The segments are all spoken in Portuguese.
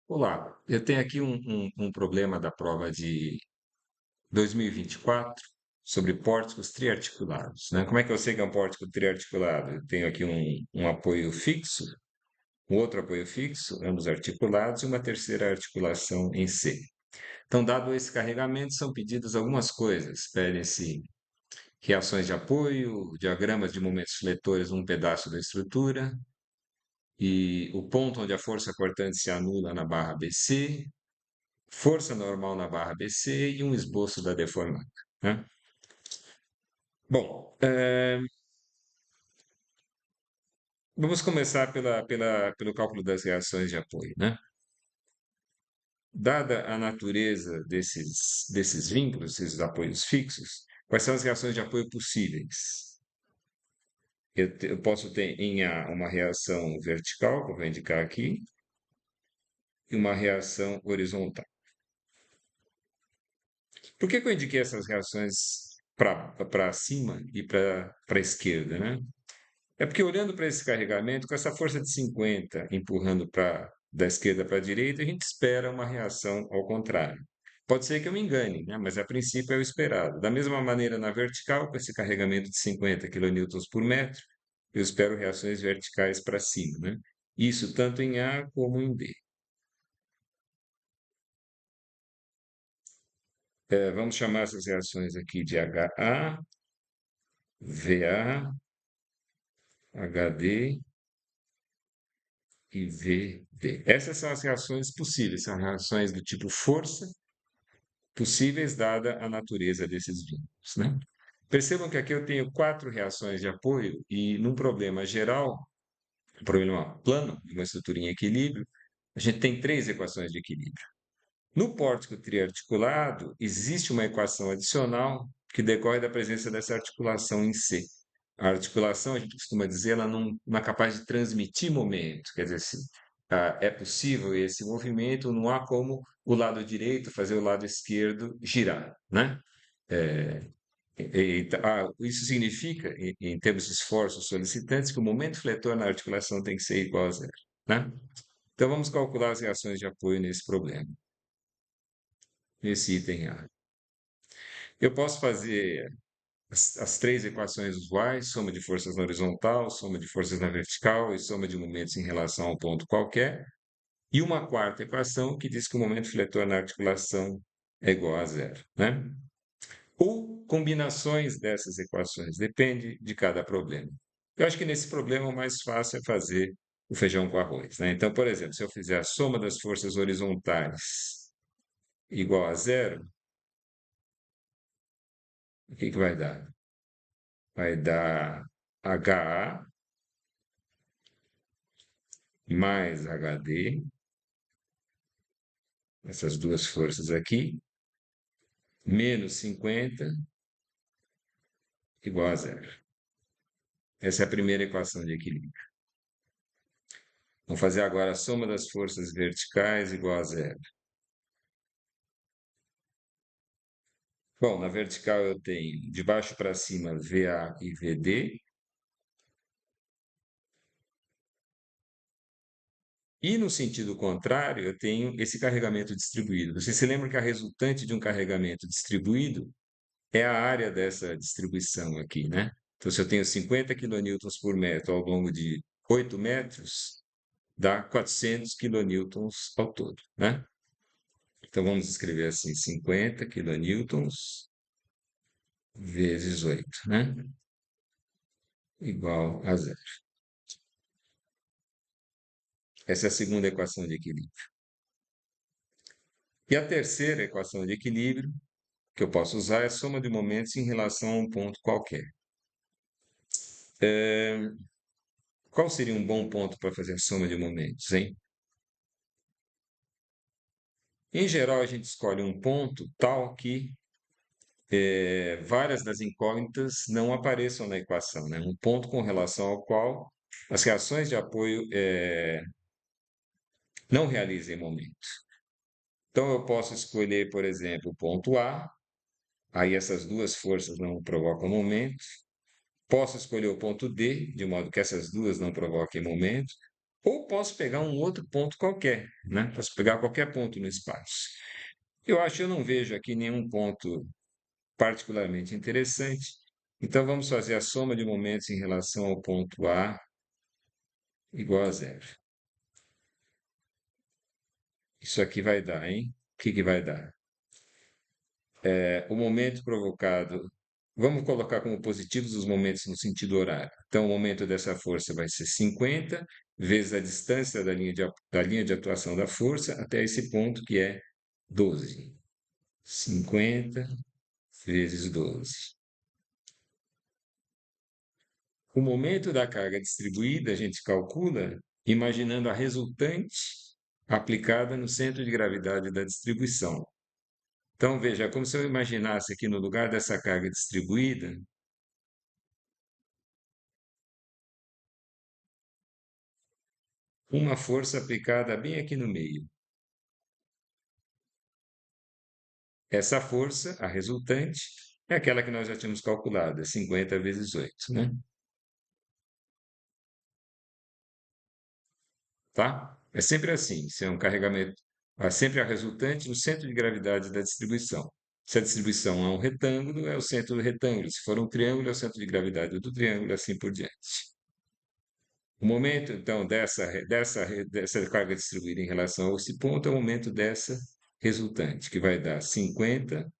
Olá, eu tenho aqui um problema da prova de 2024 sobre pórticos triarticulados, né? Como é que eu sei que é um pórtico triarticulado? Eu tenho aqui um apoio fixo, um outro apoio fixo, ambos articulados, e uma terceira articulação em C. Então, dado esse carregamento, são pedidas algumas coisas. Pedem-se reações de apoio, diagramas de momentos fletores num pedaço da estrutura, e o ponto onde a força cortante se anula na barra BC, força normal na barra BC e um esboço da deformada, né? Bom, vamos começar pelo cálculo das reações de apoio, né? Dada a natureza desses vínculos, esses apoios fixos, quais são as reações de apoio possíveis? Eu posso ter em A uma reação vertical, que eu vou indicar aqui, e uma reação horizontal. Por que eu indiquei essas reações para cima e para a esquerda, né? É porque olhando para esse carregamento, com essa força de 50 empurrando da esquerda para a direita, a gente espera uma reação ao contrário. Pode ser que eu me engane, né? Mas a princípio é o esperado. Da mesma maneira, na vertical, com esse carregamento de 50 quilonewtons por metro, eu espero reações verticais para cima, né? Isso tanto em A como em B. Vamos chamar essas reações aqui de HA, VA, HD e VD. Essas são as reações possíveis, são reações do tipo força possíveis dada a natureza desses vínculos, né? Percebam que aqui eu tenho quatro reações de apoio e num problema geral, um problema plano, de uma estrutura em equilíbrio, a gente tem três equações de equilíbrio. No pórtico triarticulado, existe uma equação adicional que decorre da presença dessa articulação em C. A articulação, a gente costuma dizer, ela não é capaz de transmitir momento, quer dizer, se é possível esse movimento, não há como o lado direito fazer o lado esquerdo girar, né? É, isso significa, em termos de esforços solicitantes, que o momento fletor na articulação tem que ser igual a zero, né? Então, vamos calcular as reações de apoio nesse problema, nesse item A. Eu posso fazer as três equações usuais, soma de forças na horizontal, soma de forças na vertical e soma de momentos em relação a um ponto qualquer, e uma quarta equação que diz que o momento fletor na articulação é igual a zero, né? Ou combinações dessas equações, depende de cada problema. Eu acho que nesse problema o mais fácil é fazer o feijão com arroz, né? Então, por exemplo, se eu fizer a soma das forças horizontais igual a zero, o que vai dar? Vai dar HA mais HD, essas duas forças aqui, menos 50 igual a zero. Essa é a primeira equação de equilíbrio. Vamos fazer agora a soma das forças verticais igual a zero. Bom, na vertical eu tenho de baixo para cima VA e VD. E no sentido contrário, eu tenho esse carregamento distribuído. Você se lembra que a resultante de um carregamento distribuído é a área dessa distribuição aqui, né? Então, se eu tenho 50 quilonewtons por metro ao longo de 8 metros, dá 400 quilonewtons ao todo, né? Então, vamos escrever assim, 50 quilonewtons vezes 8, né? Igual a zero. Essa é a segunda equação de equilíbrio. E a terceira equação de equilíbrio que eu posso usar é a soma de momentos em relação a um ponto qualquer. Qual seria um bom ponto para fazer a soma de momentos, hein? Em geral, a gente escolhe um ponto tal que várias das incógnitas não apareçam na equação, né? Um ponto com relação ao qual as reações de apoio não realizem momento. Então, eu posso escolher, por exemplo, o ponto A, aí essas duas forças não provocam momento. Posso escolher o ponto D, de modo que essas duas não provoquem momento. Ou posso pegar um outro ponto qualquer, né? Posso pegar qualquer ponto no espaço. Eu não vejo aqui nenhum ponto particularmente interessante. Então, vamos fazer a soma de momentos em relação ao ponto A igual a zero. Isso aqui vai dar, hein? O que que vai dar? O momento provocado. Vamos colocar como positivos os momentos no sentido horário. Então, o momento dessa força vai ser 50 vezes a distância da linha de atuação da força até esse ponto, que é 12. 50 vezes 12. O momento da carga distribuída a gente calcula imaginando a resultante aplicada no centro de gravidade da distribuição. Então, veja, é como se eu imaginasse aqui no lugar dessa carga distribuída, uma força aplicada bem aqui no meio. Essa força, a resultante, é aquela que nós já tínhamos calculado, é 50 vezes 8, né? Tá? É sempre assim, se é um carregamento, sempre a resultante no centro de gravidade da distribuição. Se a distribuição é um retângulo, é o centro do retângulo. Se for um triângulo, é o centro de gravidade do triângulo, assim por diante. O momento, então, dessa carga distribuída em relação a esse ponto é o momento dessa resultante, que vai dar 50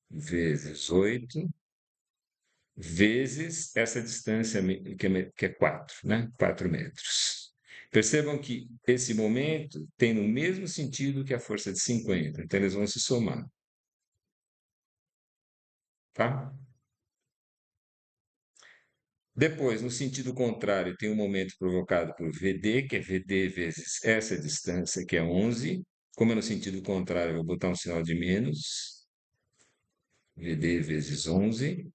vezes 8 vezes essa distância que é 4, né? 4 metros. Percebam que esse momento tem no mesmo sentido que a força de 50, então eles vão se somar, tá? Depois, no sentido contrário, tem um momento provocado por VD, que é VD vezes essa distância, que é 11. Como é no sentido contrário, eu vou botar um sinal de menos. VD vezes 11.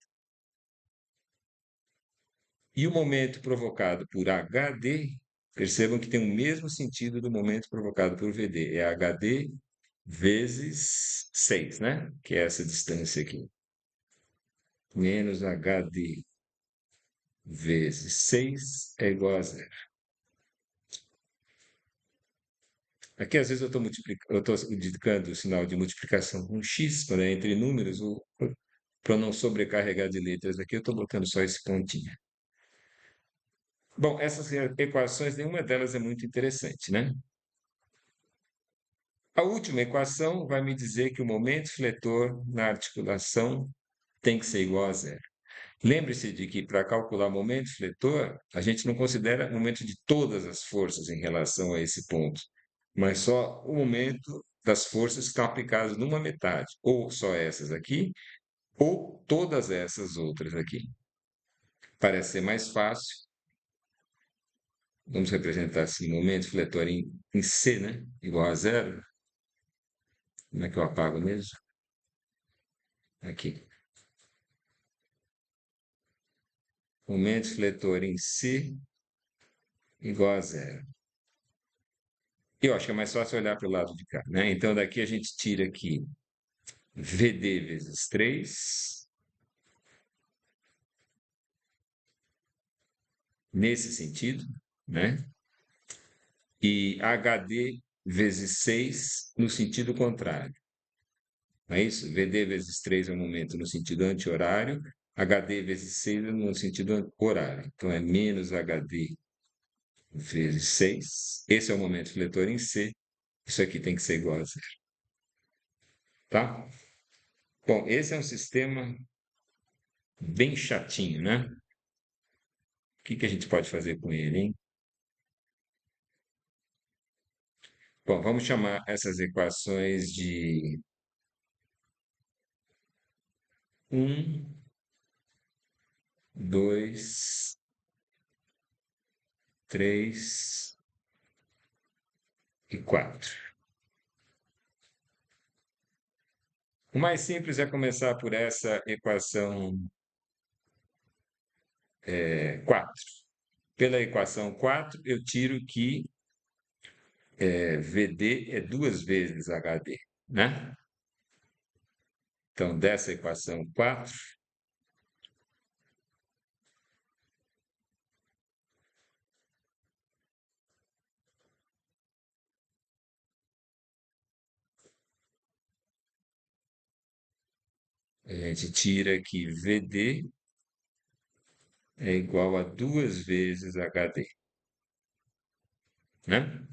E o momento provocado por HD, percebam que tem o mesmo sentido do momento provocado por VD. É HD vezes 6, né? Que é essa distância aqui. Menos HD vezes 6 é igual a zero. Aqui, às vezes, eu estou indicando o sinal de multiplicação com x, quando é entre números, para não sobrecarregar de letras aqui, eu estou botando só esse pontinho. Bom, essas equações, nenhuma delas é muito interessante, né? A última equação vai me dizer que o momento fletor na articulação tem que ser igual a zero. Lembre-se de que para calcular o momento fletor, a gente não considera o momento de todas as forças em relação a esse ponto, mas só o momento das forças que estão aplicadas numa metade, ou só essas aqui, ou todas essas outras aqui. Parece ser mais fácil. Vamos representar assim, momento fletor em C, né? Igual a zero. Como é que eu apago mesmo? Aqui. Momento fletor em C igual a zero. Eu acho que é mais fácil olhar para o lado de cá, né? Então, daqui a gente tira aqui VD vezes 3, nesse sentido, né? E HD vezes 6 no sentido contrário. Não é isso? VD vezes 3 é o momento no sentido anti-horário, HD vezes 6 é no sentido horário. Então, é menos HD vezes 6. Esse é o momento fletor em C. Isso aqui tem que ser igual a zero. Tá? Bom, esse é um sistema bem chatinho, né? O que que a gente pode fazer com ele, hein? Bom, vamos chamar essas equações de 1, 2, 3 e 4. O mais simples é começar por essa equação 4. Pela equação 4, eu tiro que VD é duas vezes HD, né? Então, dessa equação 4, A gente tira que VD é igual a 2 vezes HD, né?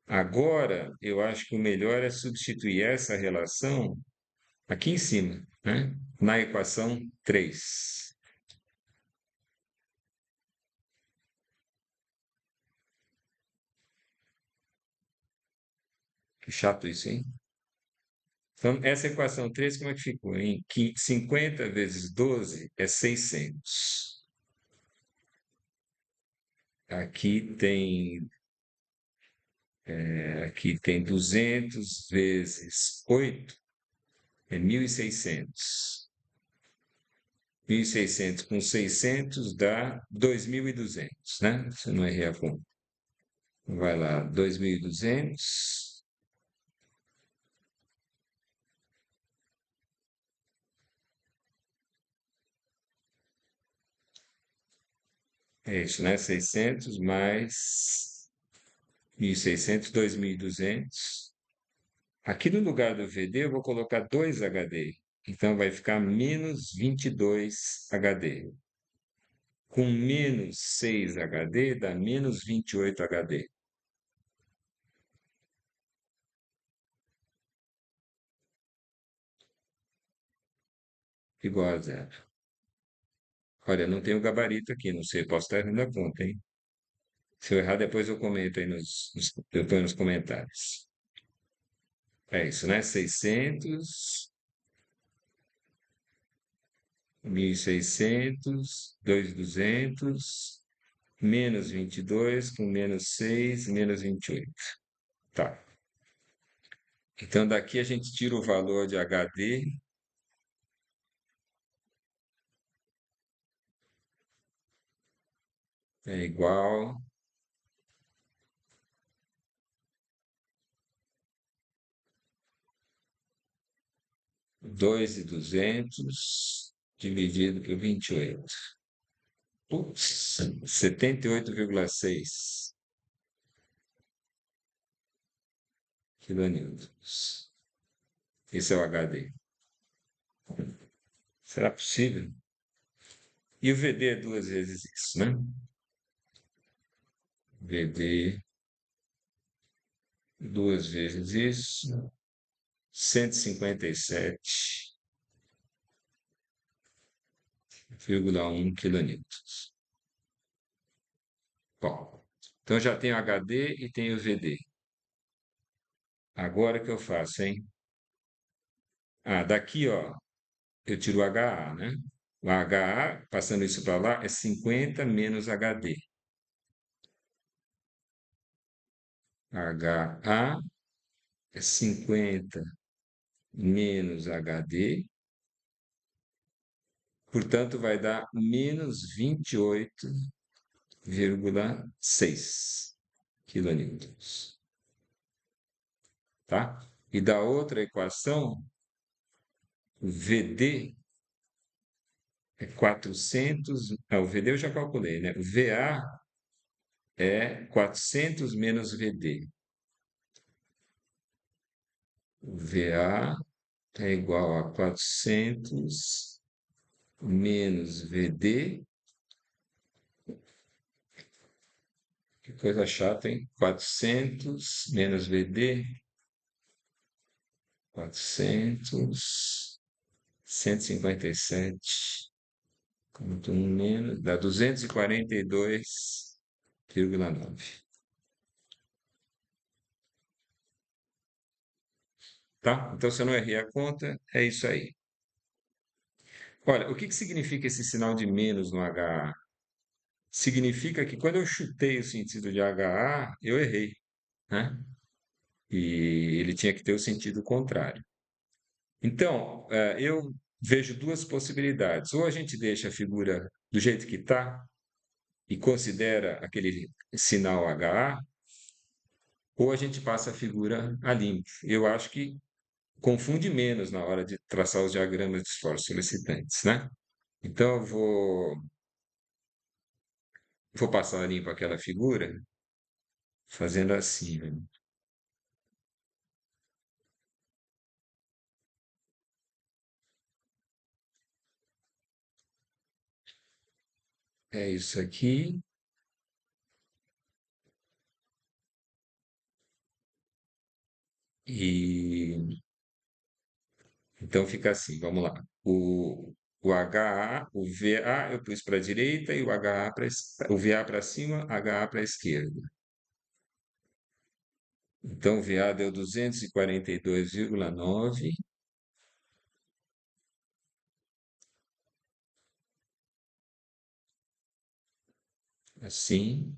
Agora, eu acho que o melhor é substituir essa relação aqui em cima, né? Na equação 3. Que chato isso, hein? Então, essa equação 3 como é que ficou? Que 50 vezes 12 é 600. Aqui tem, aqui tem 200 vezes 8 é 1.600. 1.600 com 600 dá 2.200, né? Se eu não errei a conta. Vai lá, 2.200. É isso, né? 600 mais 1.600, 2.200. Aqui no lugar do VD eu vou colocar 2 HD. Então vai ficar menos 22 HD. Com menos 6 HD dá menos 28 HD. Igual a zero. Olha, não tem o gabarito aqui, não sei, posso estar errando a conta, hein? Se eu errar, depois eu comento aí eu ponho nos comentários. É isso, né? 600, 1.600, 2.200, menos 22 com menos 6, menos 28. Tá. Então, daqui a gente tira o valor de HD, é igual 2.200 dividido por 28. Putz, 78,6 kilonewtons. Esse é o HD. Será possível? E o VD é 2 vezes isso, né? VD 2 vezes isso, 157,1 kilonewtons. Bom, então já tenho HD e tenho VD. Agora o que eu faço, hein? Ah, daqui, ó, eu tiro o HA, né? O HA, passando isso para lá, é 50 menos HD. HA é 50 menos HD, portanto, vai dar menos 28,6 kilonewtons, tá? E da outra equação, VD é 400, o VD eu já calculei, né? O VA é 400 menos VD. O VA é igual a 400 menos VD. Que coisa chata, hein? 400 menos VD. 400, 157, quanto um menos, dá 242,9. Tá? Então, se eu não errei a conta, é isso aí. Olha, o que que significa esse sinal de menos no HA? Significa que quando eu chutei o sentido de HA, eu errei, né? E ele tinha que ter o sentido contrário. Então, eu vejo duas possibilidades. Ou a gente deixa a figura do jeito que está e considera aquele sinal HA, ou a gente passa a figura a limpo. Eu acho que confunde menos na hora de traçar os diagramas de esforços solicitantes, né? Então, eu vou passar a limpo aquela figura fazendo assim, né? é isso aqui. E então fica assim, vamos lá. O HA, o VA eu pus para a direita e o HA para o VA para cima, HA para a esquerda. Então, o VA deu 242,9. Assim.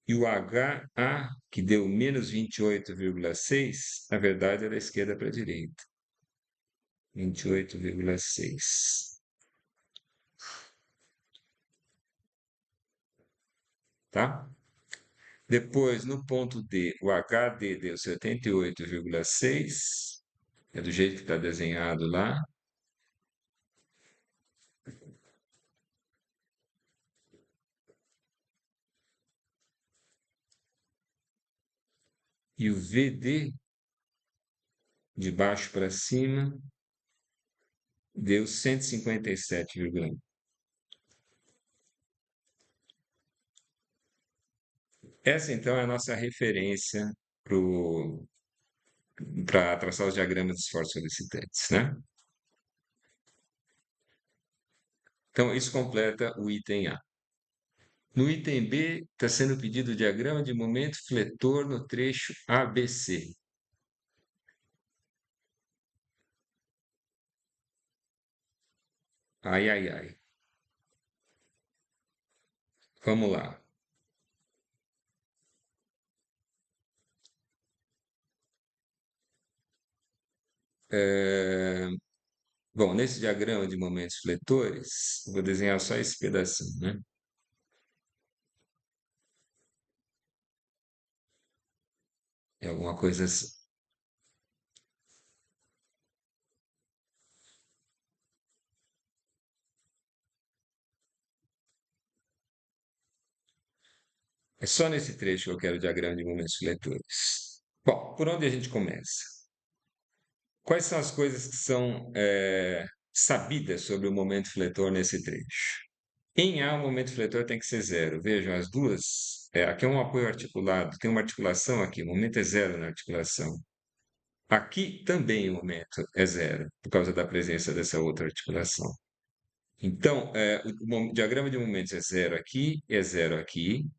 E o HA, que deu menos 28,6, na verdade era da esquerda para a direita. 28,6. Tá? Depois, no ponto D, o HD deu 78,6. É do jeito que está desenhado lá. E o VD, de baixo para cima, deu 157,1. Essa, então, é a nossa referência para traçar os diagramas de esforços solicitantes, né? Então, isso completa o item A. No item B, está sendo pedido o diagrama de momento fletor no trecho ABC. Ai, ai, ai. Vamos lá. É, Bom, nesse diagrama de momentos fletores, eu vou desenhar só esse pedacinho, né? É alguma coisa assim. É só nesse trecho que eu quero o diagrama de momentos fletores. Bom, por onde a gente começa? Quais são as coisas que são sabidas sobre o momento fletor nesse trecho? Em A, o momento fletor tem que ser zero. Vejam, as duas. Aqui é um apoio articulado, tem uma articulação aqui, o momento é zero na articulação. Aqui também o momento é zero, por causa da presença dessa outra articulação. Então, o diagrama de momentos é zero aqui, é zero aqui.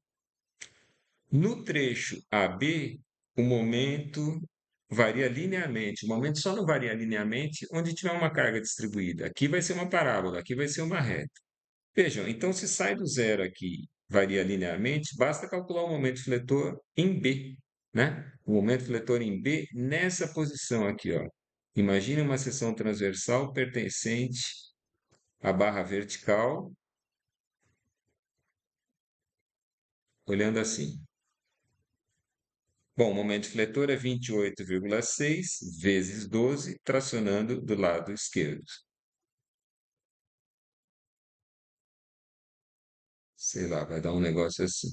No trecho AB, o momento varia linearmente. O momento só não varia linearmente onde tiver uma carga distribuída. Aqui vai ser uma parábola, aqui vai ser uma reta. Vejam, então se sai do zero aqui, varia linearmente, basta calcular o momento fletor em B, né? O momento fletor em B nessa posição aqui, ó. Imagine uma seção transversal pertencente à barra vertical, olhando assim. Bom, o momento fletor é 28,6 vezes 12, tracionando do lado esquerdo. Sei lá, vai dar um negócio assim,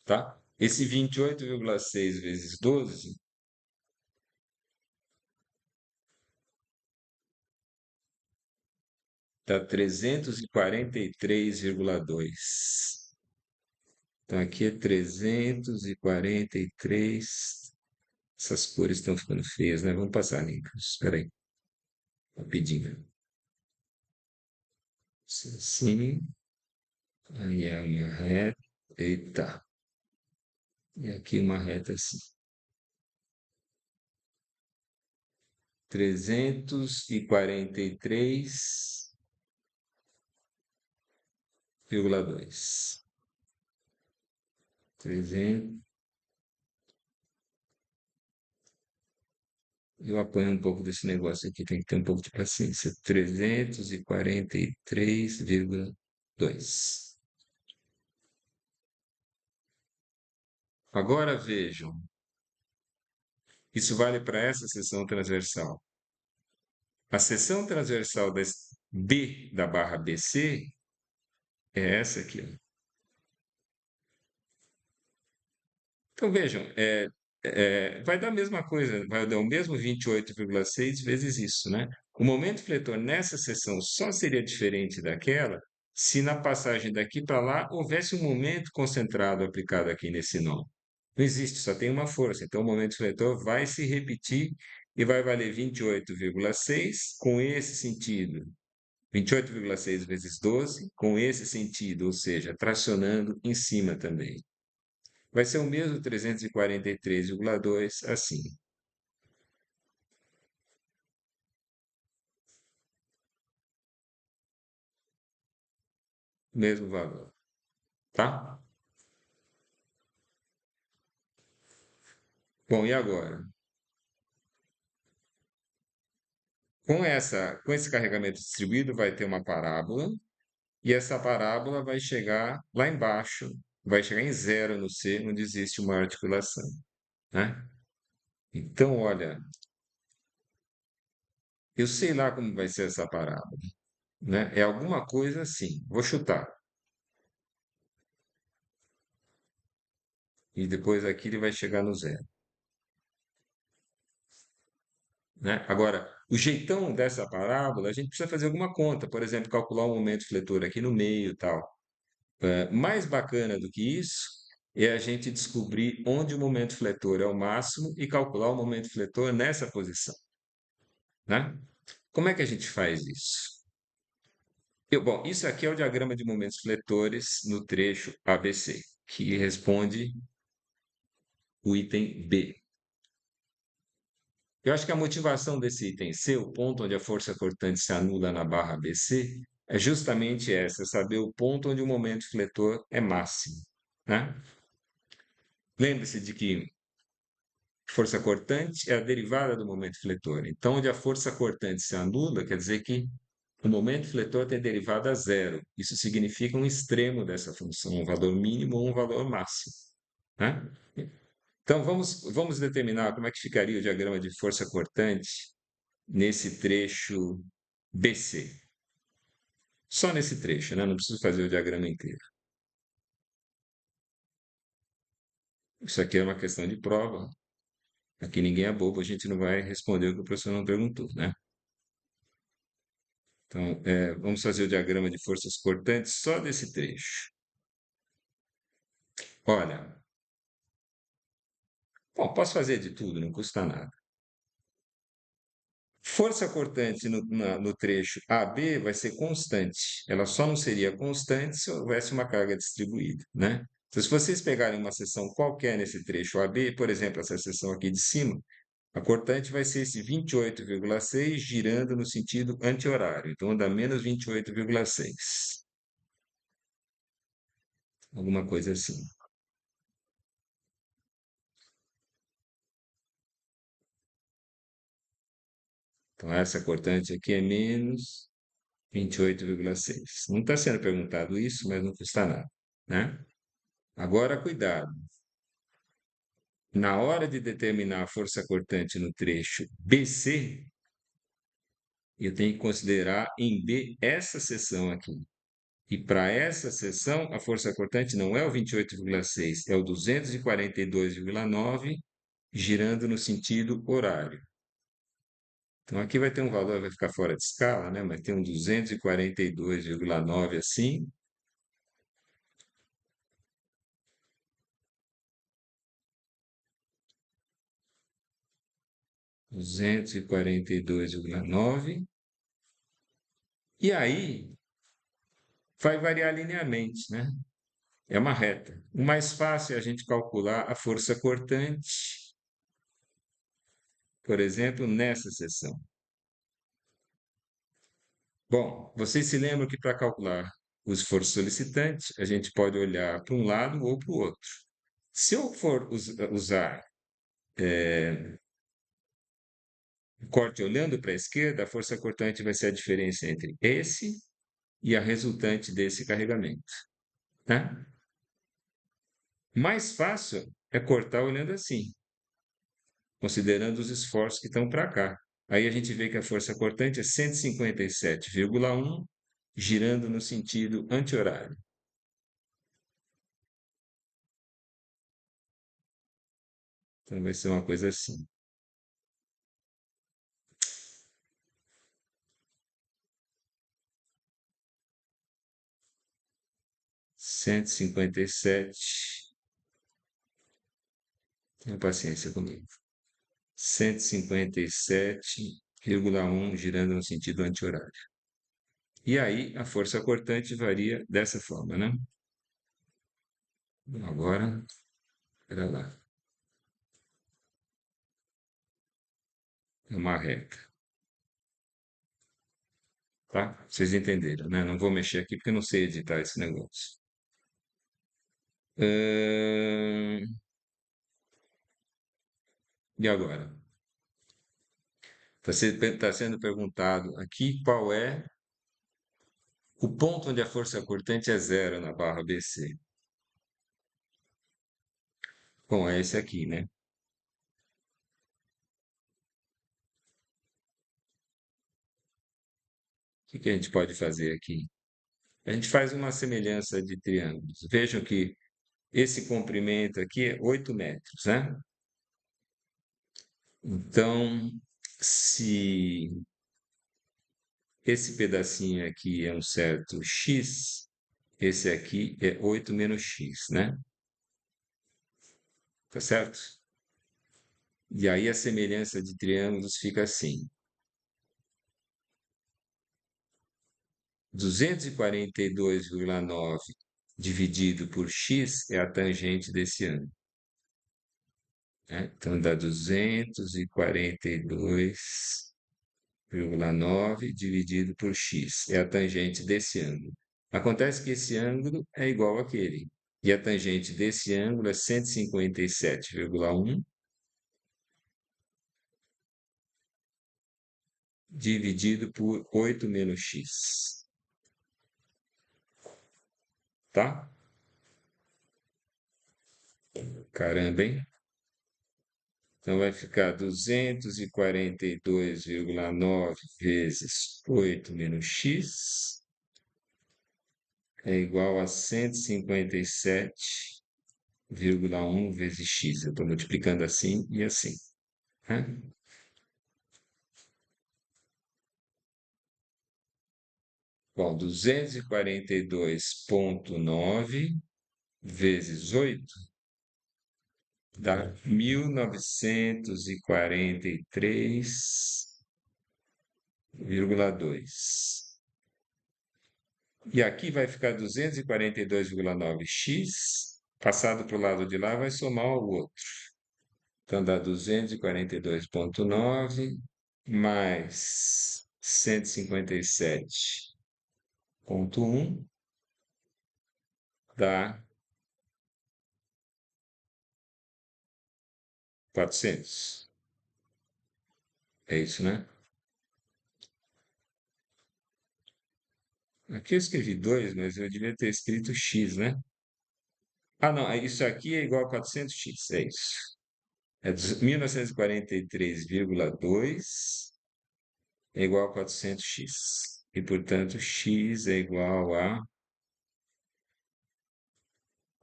tá? Esse 28,6 vezes 12 dá 343,2. Então aqui é 343. Essas cores estão ficando feias, né? Vamos passar limpo. Espera aí, rapidinho. Assim, aí é uma reta. Eita. E aqui uma reta assim. 343,2. 300. Eu apanho um pouco desse negócio aqui, tem que ter um pouco de paciência. 343,2. Agora vejam, isso vale para essa seção transversal. A seção transversal B da barra BC é essa aqui, ó. Então, vejam, vai dar a mesma coisa, vai dar o mesmo 28,6 vezes isso, né? O momento fletor nessa seção só seria diferente daquela se na passagem daqui para lá houvesse um momento concentrado aplicado aqui nesse nó. Não existe, só tem uma força. Então, o momento fletor vai se repetir e vai valer 28,6 com esse sentido. 28,6 vezes 12 com esse sentido, ou seja, tracionando em cima também. Vai ser o mesmo 343,2 assim, mesmo valor, tá? Bom, e agora? Com esse carregamento distribuído, vai ter uma parábola, e essa parábola vai chegar lá embaixo, vai chegar em zero no C, onde existe uma articulação, né? Então, olha, eu sei lá como vai ser essa parábola, né? É alguma coisa assim, vou chutar. E depois aqui ele vai chegar no zero, né? Agora, o jeitão dessa parábola, a gente precisa fazer alguma conta, por exemplo, calcular o momento fletor aqui no meio e tal. Mais bacana do que isso é a gente descobrir onde o momento fletor é o máximo e calcular o momento fletor nessa posição, né? Como é que a gente faz isso? Bom, isso aqui é o diagrama de momentos fletores no trecho ABC, que responde o item B. Eu acho que a motivação desse item C, o ponto onde a força cortante se anula na barra BC, é justamente essa, saber o ponto onde o momento fletor é máximo, né? Lembre-se de que força cortante é a derivada do momento fletor. Então, onde a força cortante se anula, quer dizer que o momento fletor tem derivada zero. Isso significa um extremo dessa função, um valor mínimo ou um valor máximo, né? Então, vamos determinar como é que ficaria o diagrama de força cortante nesse trecho BC. Só nesse trecho, né? Não preciso fazer o diagrama inteiro. Isso aqui é uma questão de prova. Aqui ninguém é bobo, a gente não vai responder o que o professor não perguntou, né? Então, vamos fazer o diagrama de forças cortantes só desse trecho. Olha, bom, posso fazer de tudo, não custa nada. Força cortante no trecho AB vai ser constante. Ela só não seria constante se houvesse uma carga distribuída, né? Então, se vocês pegarem uma seção qualquer nesse trecho AB, por exemplo, essa seção aqui de cima, a cortante vai ser esse 28,6 girando no sentido anti-horário. Então, dá menos 28,6. Alguma coisa assim. Então, essa cortante aqui é menos 28,6. Não está sendo perguntado isso, mas não custa nada, né? Agora, cuidado. Na hora de determinar a força cortante no trecho BC, eu tenho que considerar em B essa seção aqui. E para essa seção, a força cortante não é o 28,6, é o 242,9, girando no sentido horário. Então, aqui vai ter um valor, vai ficar fora de escala, né? Mas tem um 242,9 assim. 242,9. E aí, vai variar linearmente, né? É uma reta. O mais fácil é a gente calcular a força cortante, por exemplo, nessa seção. Bom, vocês se lembram que para calcular o esforço solicitante, a gente pode olhar para um lado ou para o outro. Se eu for usar corte olhando para a esquerda, a força cortante vai ser a diferença entre esse e a resultante desse carregamento, né? Mais fácil é cortar olhando assim, considerando os esforços que estão para cá. Aí a gente vê que a força cortante é 157,1, girando no sentido anti-horário. Então vai ser uma coisa assim. 157. Tenha paciência comigo. 157,1 girando no sentido anti-horário. E aí a força cortante varia dessa forma, né? Agora, espera lá. É uma reta, tá? Vocês entenderam, né? Não vou mexer aqui porque eu não sei editar esse negócio. E agora? Está sendo perguntado aqui qual é o ponto onde a força cortante é zero na barra BC. Bom, é esse aqui, né? O que a gente pode fazer aqui? A gente faz uma semelhança de triângulos. Vejam que esse comprimento aqui é 8 metros, né? Então, se esse pedacinho aqui é um certo x, esse aqui é 8 menos x, né? Tá certo? E aí a semelhança de triângulos fica assim. 242,9 dividido por x é a tangente desse ângulo, né? Então dá 242,9 dividido por x é a tangente desse ângulo. Acontece que esse ângulo é igual àquele. E a tangente desse ângulo é 157,1 dividido por 8 menos x. Tá? Caramba, hein? Então vai ficar 242,9 vezes 8 menos x é igual a 157,1 vezes x. Eu estou multiplicando assim e assim, né? Bom, 242,9 vezes 8 dá 1943,2. E aqui vai ficar 242,9x, passado para o lado de lá, vai somar o outro. Então dá 242,9 mais 157,1 dá 400. É isso, né? Aqui eu escrevi 2, mas eu devia ter escrito x, né? Ah, não, isso aqui é igual a 400x, é isso. É 1943,2 é igual a 400x. E, portanto, x é igual a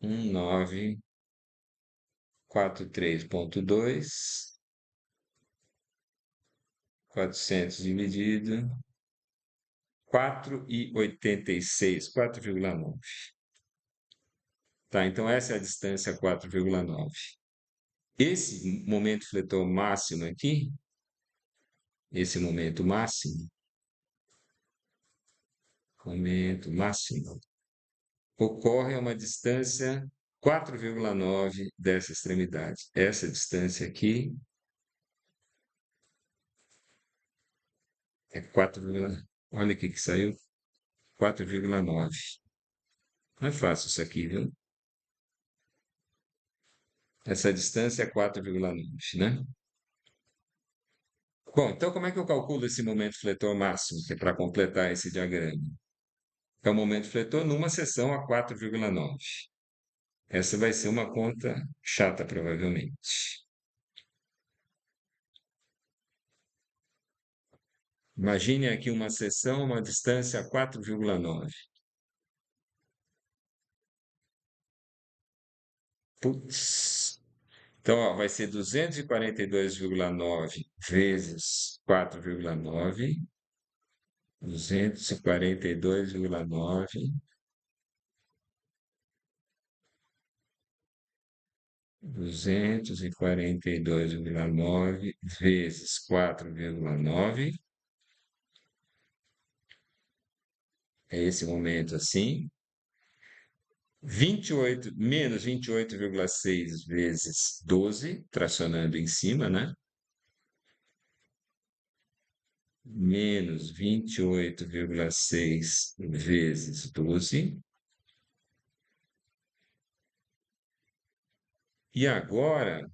1943,2, 400 dividido 4,86, 4,9. Tá, então essa é a distância 4,9. Esse momento fletor máximo aqui, esse momento máximo, ocorre a uma distância 4,9 dessa extremidade. Essa distância aqui é 4, olha o que saiu, 4,9. Não é fácil isso aqui, viu? Essa distância é 4,9, né? Bom, então como é que eu calculo esse momento fletor máximo, que é para completar esse diagrama? É o momento fletor numa seção a 4,9. Essa vai ser uma conta chata, provavelmente. Imagine aqui uma seção, uma distância a 4,9. Putz, Então, ó, vai ser 242,9 vezes 4,9, 242,9, 242,9 vezes 4,9, é esse momento assim. 28 menos 28,6 vezes 12, tracionando em cima, né? Menos 28,6 vezes 12. E agora,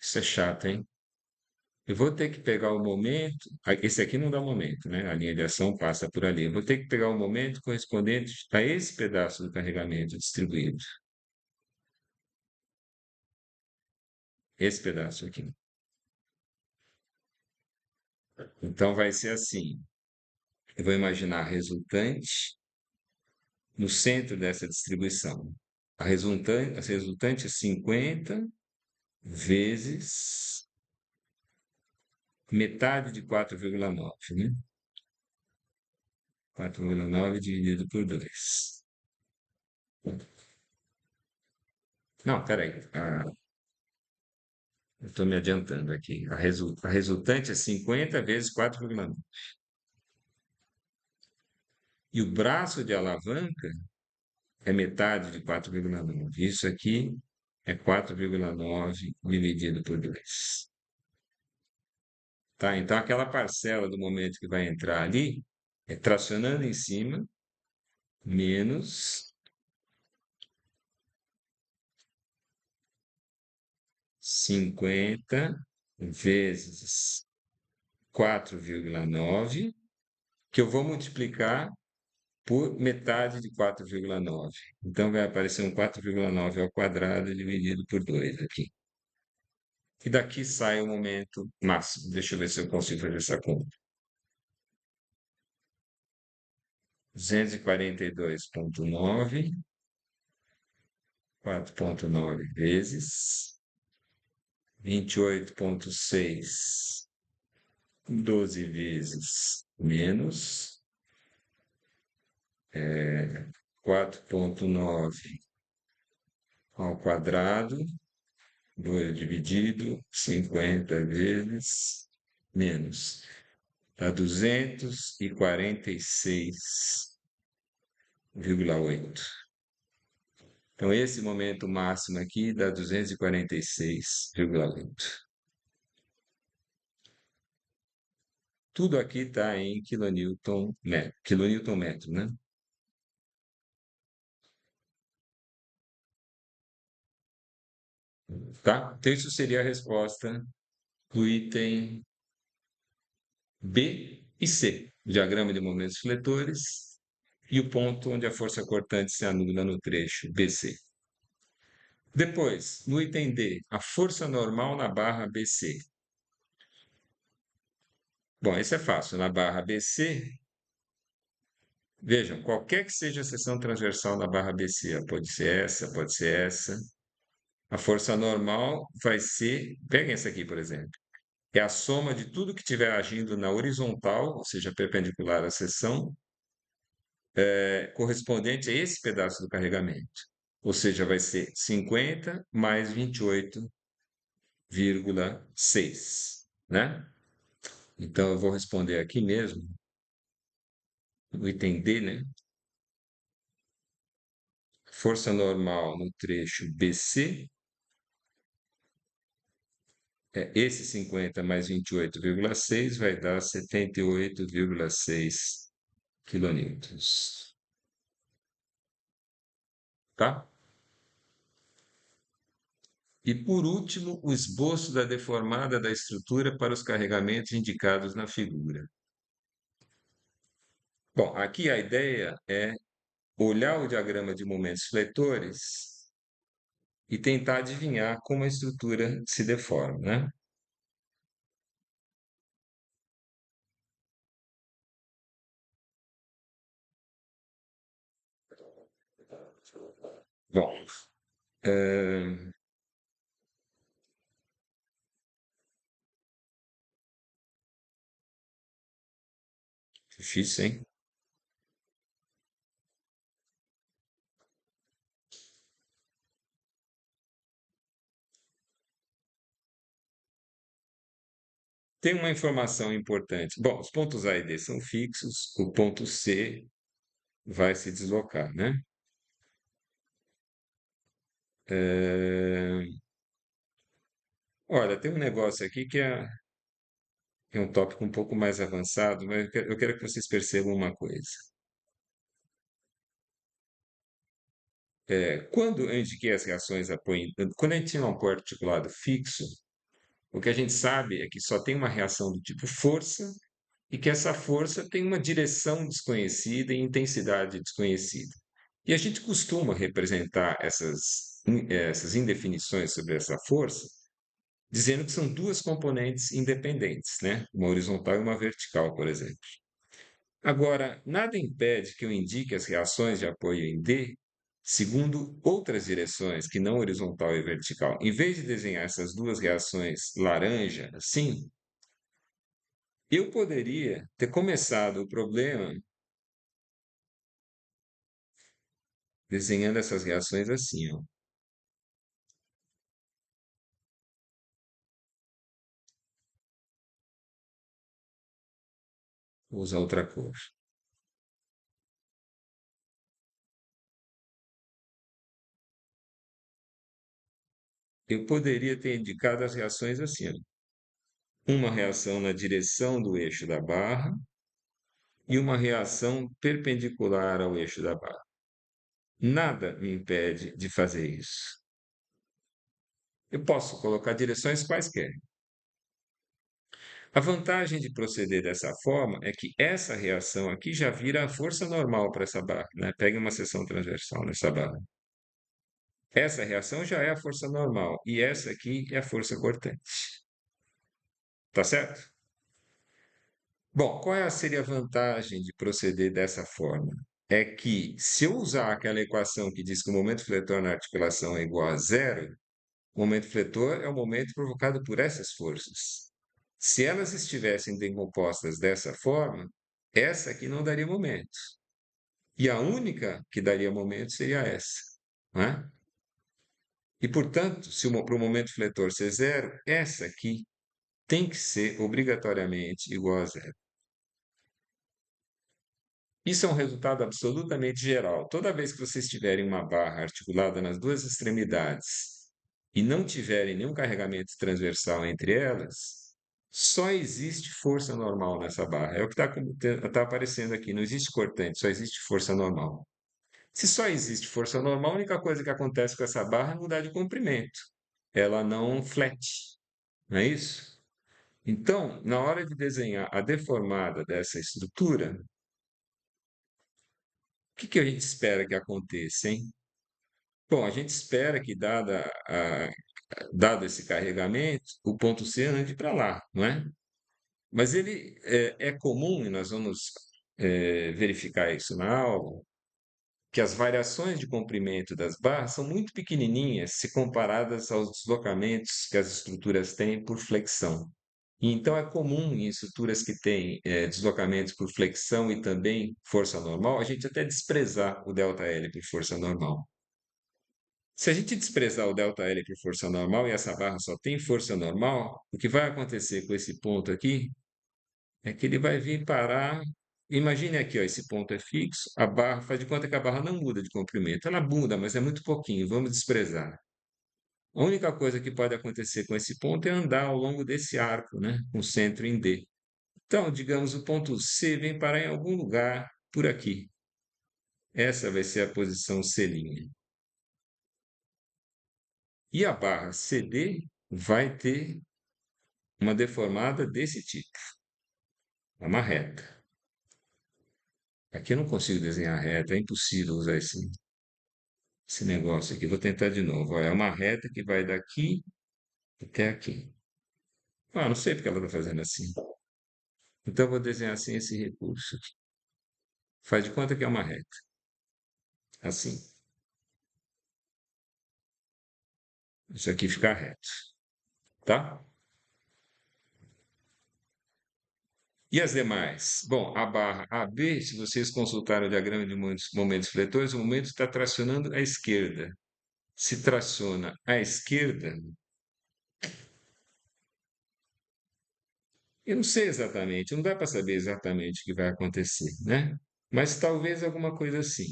isso é chato, hein? Eu vou ter que pegar o momento. Esse aqui não dá momento, né? A linha de ação passa por ali. Eu vou ter que pegar o momento correspondente a esse pedaço do carregamento distribuído. Esse pedaço aqui. Então, vai ser assim. Eu vou imaginar a resultante no centro dessa distribuição. A resultante é 50 vezes metade de 4,9, né? 4,9 dividido por 2. Não, peraí. Eu estou me adiantando aqui. A resultante é 50 vezes 4,9. E o braço de alavanca é metade de 4,9. Isso aqui é 4,9 dividido por 2. Tá? Então, aquela parcela do momento que vai entrar ali é tracionando em cima menos 50 vezes 4,9, que eu vou multiplicar por metade de 4,9. Então, vai aparecer um 4,9 ao quadrado dividido por 2 aqui. E daqui sai o momento máximo. Deixa eu ver se eu consigo fazer essa conta. 242,9, 4,9 vezes 28,6, 12 vezes menos 4,9 ao quadrado, 2 dividido, 50 vezes menos. Dá 246,8. Então, esse momento máximo aqui dá 246,8. Tudo aqui está em quilonewton metro, quilonewton metro, né? Tá? Então, isso seria a resposta do item B e C, diagrama de movimentos fletores, e o ponto onde a força cortante se anula no trecho BC. Depois, no item D, a força normal na barra BC. Bom, esse é fácil. Na barra BC, vejam, qualquer que seja a seção transversal na barra BC, pode ser essa, pode ser essa. A força normal vai ser, peguem essa aqui, por exemplo, é a soma de tudo que estiver agindo na horizontal, ou seja, perpendicular à seção, correspondente a esse pedaço do carregamento. Ou seja, vai ser 50 mais 28,6, né? Então, eu vou responder aqui mesmo, o item D, né? Força normal no trecho BC, esse 50 mais 28,6 vai dar 78,6 quilonewtons. Tá? E, por último, o esboço da deformada da estrutura para os carregamentos indicados na figura. Bom, aqui a ideia é olhar o diagrama de momentos fletores e tentar adivinhar como a estrutura se deforma, né? Bom, É, difícil, hein? Tem uma informação importante. Bom, os pontos A e D são fixos, o ponto C vai se deslocar, né? É, olha, tem um negócio aqui que é um tópico um pouco mais avançado, mas eu quero que vocês percebam uma coisa. Quando eu indiquei as reações quando a gente tinha um apoio articulado fixo, o que a gente sabe é que só tem uma reação do tipo força e que essa força tem uma direção desconhecida e intensidade desconhecida. E a gente costuma representar essas indefinições sobre essa força dizendo que são duas componentes independentes, né? Uma horizontal e uma vertical, por exemplo. Agora, nada impede que eu indique as reações de apoio em D segundo outras direções que não horizontal e vertical. Em vez de desenhar essas duas reações laranja, assim, eu poderia ter começado o problema desenhando essas reações assim, ó. Vou usar outra cor. Eu poderia ter indicado as reações assim, ó. Uma reação na direção do eixo da barra e uma reação perpendicular ao eixo da barra. Nada me impede de fazer isso. Eu posso colocar direções quaisquer. A vantagem de proceder dessa forma é que essa reação aqui já vira a força normal para essa barra, né? Pega uma seção transversal nessa barra. Essa reação já é a força normal e essa aqui é a força cortante. Tá certo? Bom, seria a vantagem de proceder dessa forma? É que se eu usar aquela equação que diz que o momento fletor na articulação é igual a zero, o momento fletor é o momento provocado por essas forças. Se elas estivessem decompostas dessa forma, essa aqui não daria momento. E a única que daria momento seria essa, não é? E, portanto, se para o momento fletor ser zero, essa aqui tem que ser obrigatoriamente igual a zero. Isso é um resultado absolutamente geral. Toda vez que vocês tiverem uma barra articulada nas duas extremidades e não tiverem nenhum carregamento transversal entre elas, só existe força normal nessa barra. É o que está aparecendo aqui. Não existe cortante, só existe força normal. Se só existe força normal, a única coisa que acontece com essa barra é mudar de comprimento. Ela não flete, não é isso? Então, na hora de desenhar a deformada dessa estrutura, o que que a gente espera que aconteça, hein? Bom, a gente espera que, dado esse carregamento, o ponto C ande para lá, não é? Mas ele é comum, e nós vamos verificar isso na aula, que as variações de comprimento das barras são muito pequenininhas se comparadas aos deslocamentos que as estruturas têm por flexão. E então é comum em estruturas que têm deslocamentos por flexão e também força normal, a gente até desprezar o ΔL por força normal. Se a gente desprezar o ΔL por força normal e essa barra só tem força normal, o que vai acontecer com esse ponto aqui é que ele vai vir parar. Imagine aqui, ó, esse ponto é fixo, a barra, faz de conta que a barra não muda de comprimento. Ela muda, mas é muito pouquinho, vamos desprezar. A única coisa que pode acontecer com esse ponto é andar ao longo desse arco, né, com centro em D. Então, digamos, o ponto C vem parar em algum lugar por aqui. Essa vai ser a posição C'. E a barra CD vai ter uma deformada desse tipo. É uma reta. Aqui eu não consigo desenhar reta, é impossível usar esse negócio aqui. Vou tentar de novo. Ó, é uma reta que vai daqui até aqui. Ah, não sei porque ela está fazendo assim. Então eu vou desenhar assim esse recurso aqui. Faz de conta que é uma reta. Assim. Isso aqui fica reto, tá? E as demais? Bom, a barra AB, se vocês consultarem o diagrama de momentos fletores, o momento está tracionando à esquerda. Se traciona à esquerda, eu não sei exatamente, não dá para saber exatamente o que vai acontecer, né? Mas talvez alguma coisa assim.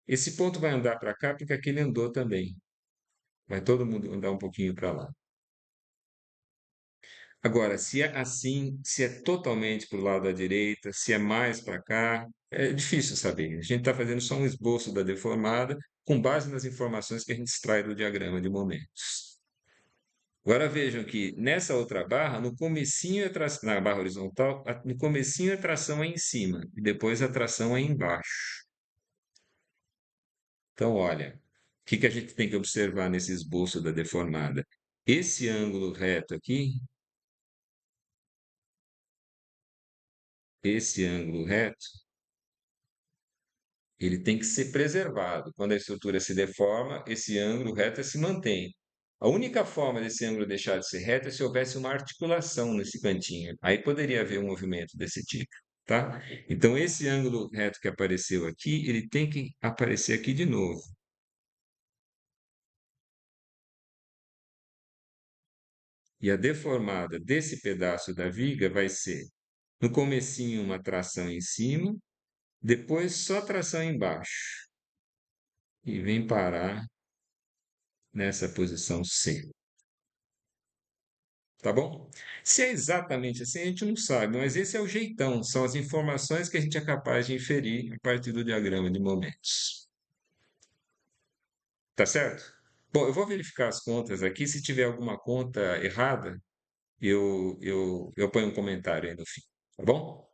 Esse ponto vai andar para cá porque aquele andou também. Vai todo mundo andar um pouquinho para lá. Agora, se é assim, se é totalmente para o lado da direita, se é mais para cá, é difícil saber. A gente está fazendo só um esboço da deformada com base nas informações que a gente extrai do diagrama de momentos. Agora vejam que nessa outra barra, no comecinho, na barra horizontal, no comecinho a tração é em cima e depois a tração é embaixo. Então, olha, o que que a gente tem que observar nesse esboço da deformada? Esse ângulo reto aqui, esse ângulo reto, ele tem que ser preservado. Quando a estrutura se deforma, esse ângulo reto se mantém. A única forma desse ângulo deixar de ser reto é se houvesse uma articulação nesse cantinho. Aí poderia haver um movimento desse tipo, tá? Então, esse ângulo reto que apareceu aqui, ele tem que aparecer aqui de novo. E a deformada desse pedaço da viga vai ser, no comecinho, uma tração em cima, depois só tração embaixo. E vem parar nessa posição C. Tá bom? Se é exatamente assim, a gente não sabe, mas esse é o jeitão, são as informações que a gente é capaz de inferir a partir do diagrama de momentos. Tá certo? Bom, eu vou verificar as contas aqui. Se tiver alguma conta errada, eu ponho um comentário aí no fim. Tá bom?